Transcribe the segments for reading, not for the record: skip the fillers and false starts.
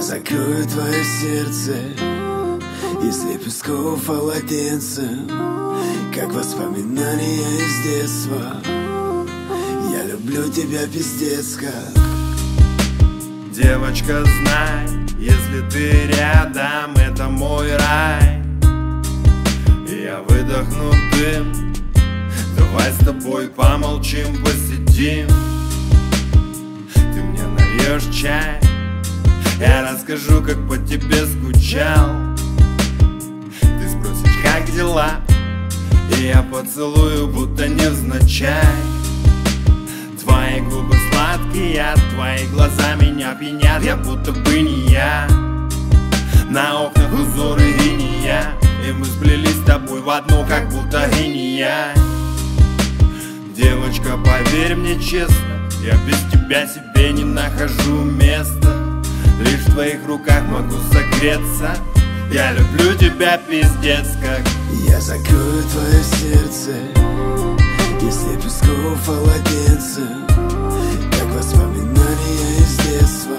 Я закрою твое сердце из лепестков полотенцем, как воспоминания из детства. Я люблю тебя пиздец как. Девочка, знай, если ты рядом, это мой рай. И я выдохну дым. Давай с тобой помолчим, посидим. Ты мне нальешь чай, я расскажу, как по тебе скучал. Ты спросишь, как дела, и я поцелую, будто невзначай. Твои губы сладкие, твои глаза меня пьянят. Я будто бы не я. На окнах узоры иния, и мы сплелись с тобой в одну, как будто иния. Девочка, поверь мне честно, я без тебя себе не нахожу места. Лишь в твоих руках могу согреться. Я люблю тебя пиздец как. Я закрою твое сердце из лепестков полотенцем, как воспоминания из детства.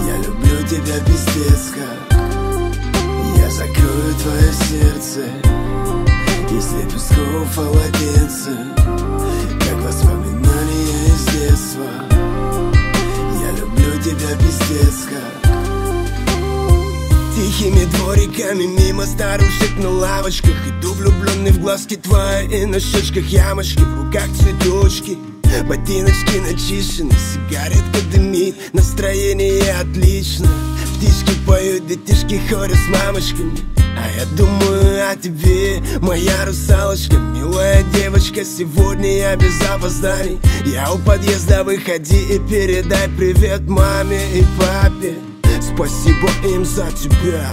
Я люблю тебя пиздец как. Я закрою твое сердце из лепестков полотенцем, как воспоминания из детства. Я люблю тебя пиздец как. Тихими двориками мимо старушек на лавочках иду, влюбленный в глазки твои, и на щечках ямочки, в руках цветочки, ботиночки начищены, сигаретка дымит, настроение отлично. Птички поют, детишки ходят с мамочками, а я думаю о тебе, моя русалочка. Милая девочка, сегодня я без опозданий. Я у подъезда, выходи и передай привет маме и папе. Спасибо им за тебя.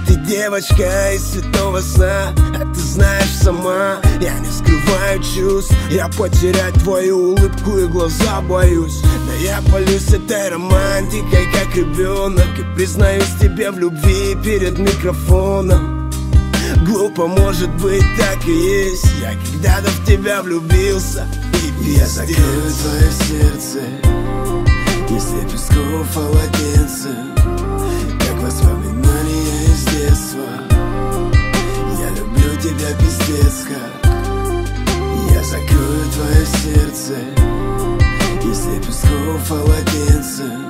Ты девочка из святого сна, а ты знаешь сама, я не скрываю чувств. Я потерять твою улыбку и глаза боюсь. Да я палюсь этой романтикой, как ребенок, и признаюсь тебе в любви перед микрофоном. Глупо, может быть, так и есть. Я когда-то в тебя влюбился. И я закрою твое сердце из лепестков полотенцем, как воспоминания из детства. Я люблю тебя пиздец как. Я закрою твое сердце из лепестков полотенцем,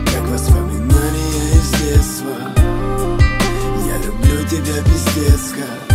как воспоминания из детства. Я люблю тебя пиздец как.